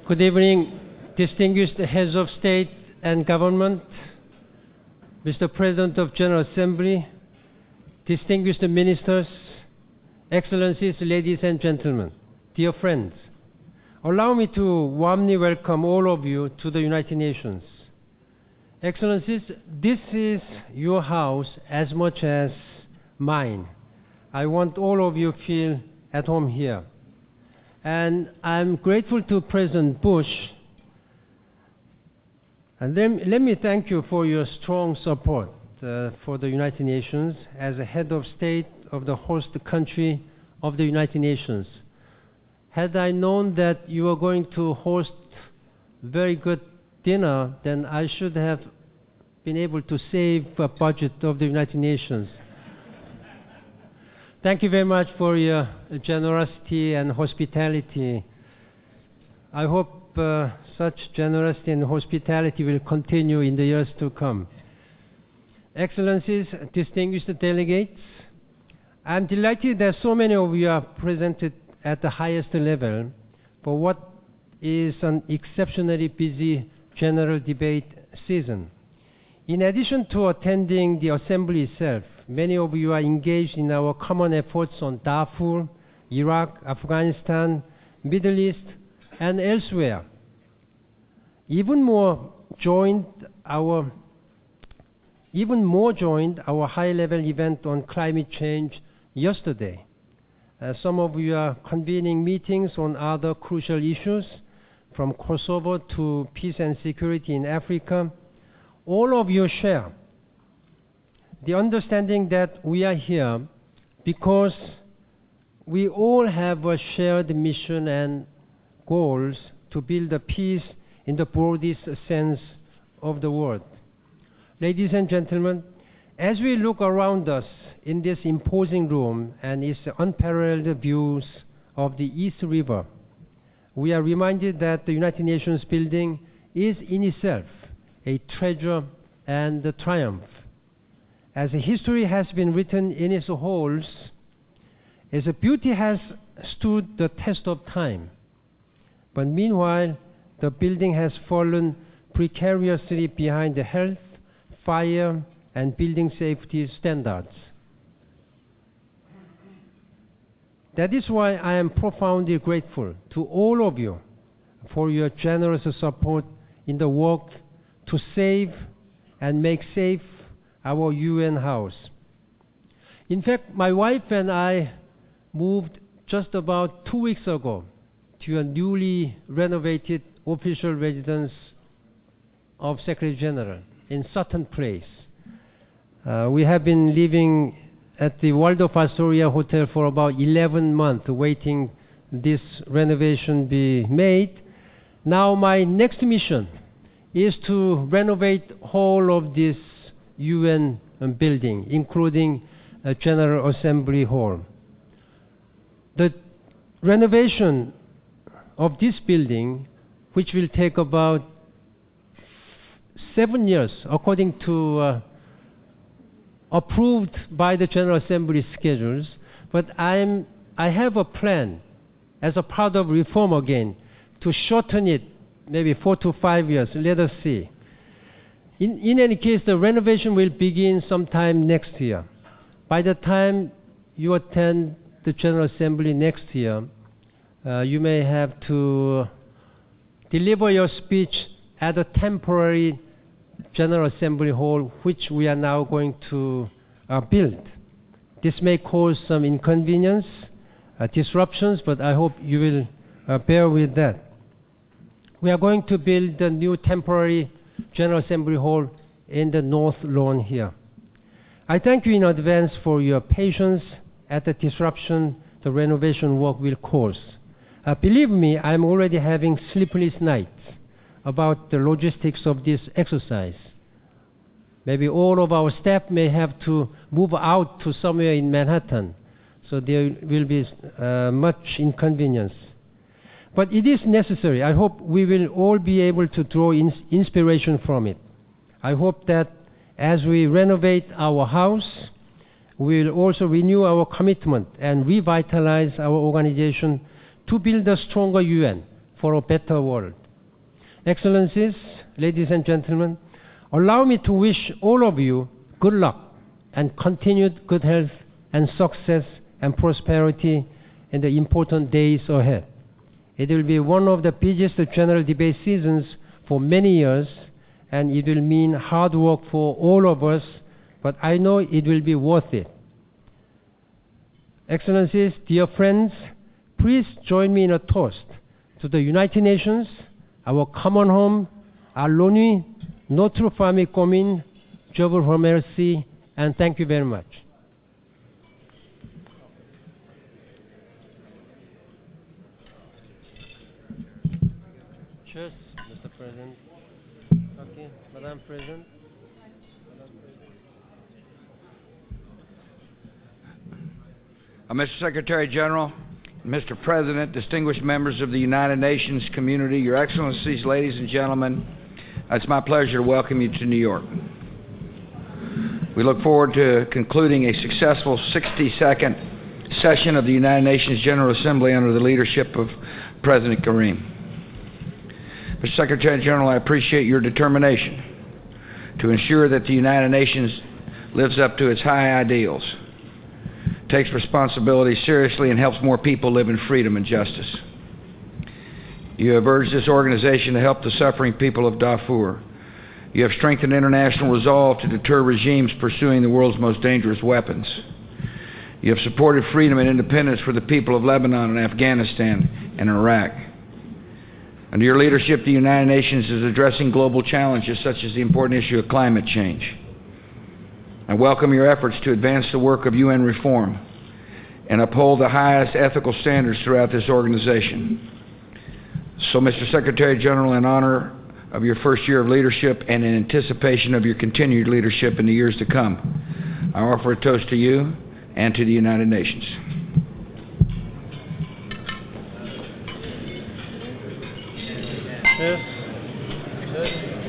Good evening, distinguished heads of state and government, Mr. President of General Assembly, distinguished ministers, excellencies, ladies and gentlemen, dear friends. Allow me to warmly welcome all of you to the United Nations. Excellencies, this is your house as much as mine. I want all of you to feel at home here. And I'm grateful to President Bush. And let me thank you for your strong support for the United Nations as a head of state of the host country of the United Nations. Had I known that you were going to host very good dinner, then I should have been able to save a budget of the United Nations. Thank you very much for your generosity and hospitality. I hope such generosity and hospitality will continue in the years to come. Excellencies, distinguished delegates, I'm delighted that so many of you are presented at the highest level for what is an exceptionally busy general debate season. In addition to attending the assembly itself, many of you are engaged in our common efforts on Darfur, Iraq, Afghanistan, Middle East, and elsewhere. Even more joined our high-level event on climate change yesterday. Some of you are convening meetings on other crucial issues, from Kosovo to peace and security in Africa. All of you share the understanding that we are here because we all have a shared mission and goals to build a peace in the broadest sense of the word. Ladies and gentlemen, as we look around us in this imposing room and its unparalleled views of the East River, we are reminded that the United Nations building is in itself a treasure and a triumph. As history has been written in its halls, as beauty has stood the test of time, but meanwhile the building has fallen precariously behind the health, fire, and building safety standards. That is why I am profoundly grateful to all of you for your generous support in the work to save and make safe our UN house. In fact, my wife and I moved just about 2 weeks ago to a newly renovated official residence of Secretary General in Sutton Place. We have been living at the Waldorf Astoria Hotel for about 11 months waiting this renovation be made. Now my next mission is to renovate whole of this UN building, including a General Assembly Hall. The renovation of this building, which will take about 7 years, according to approved by the General Assembly schedules, but I have a plan as a part of reform again to shorten it maybe 4 to 5 years. Let us see. In any case, the renovation will begin sometime next year. By the time you attend the General Assembly next year, you may have to deliver your speech at a temporary General Assembly Hall, which we are now going to build. This may cause some inconvenience, disruptions, but I hope you will bear with that. We are going to build a new temporary General Assembly Hall in the North Lawn here. I thank you in advance for your patience at the disruption the renovation work will cause. Believe me, I'm already having sleepless nights about the logistics of this exercise. Maybe all of our staff may have to move out to somewhere in Manhattan, so there will be much inconvenience. But it is necessary. I hope we will all be able to draw inspiration from it. I hope that as we renovate our house, we will also renew our commitment and revitalize our organization to build a stronger UN for a better world. Excellencies, ladies and gentlemen, allow me to wish all of you good luck and continued good health and success and prosperity in the important days ahead. It will be one of the busiest general debate seasons for many years, and it will mean hard work for all of us, but I know it will be worth it. Excellencies, dear friends, please join me in a toast to the United Nations, our common home, à l'ONU, notre famille commune. Je vous remercie, and thank you very much. Cheers, Mr. President. Okay, Madam President. Mr. Secretary General, Mr. President, distinguished members of the United Nations community, Your Excellencies, ladies and gentlemen, it's my pleasure to welcome you to New York. We look forward to concluding a successful 62nd session of the United Nations General Assembly under the leadership of President Karim. Mr. Secretary General, I appreciate your determination to ensure that the United Nations lives up to its high ideals, takes responsibility seriously, and helps more people live in freedom and justice. You have urged this organization to help the suffering people of Darfur. You have strengthened international resolve to deter regimes pursuing the world's most dangerous weapons. You have supported freedom and independence for the people of Lebanon and Afghanistan and Iraq. Under your leadership, the United Nations is addressing global challenges such as the important issue of climate change. I welcome your efforts to advance the work of UN reform and uphold the highest ethical standards throughout this organization. So, Mr. Secretary General, in honor of your first year of leadership and in anticipation of your continued leadership in the years to come, I offer a toast to you and to the United Nations. Cheers. Cheers.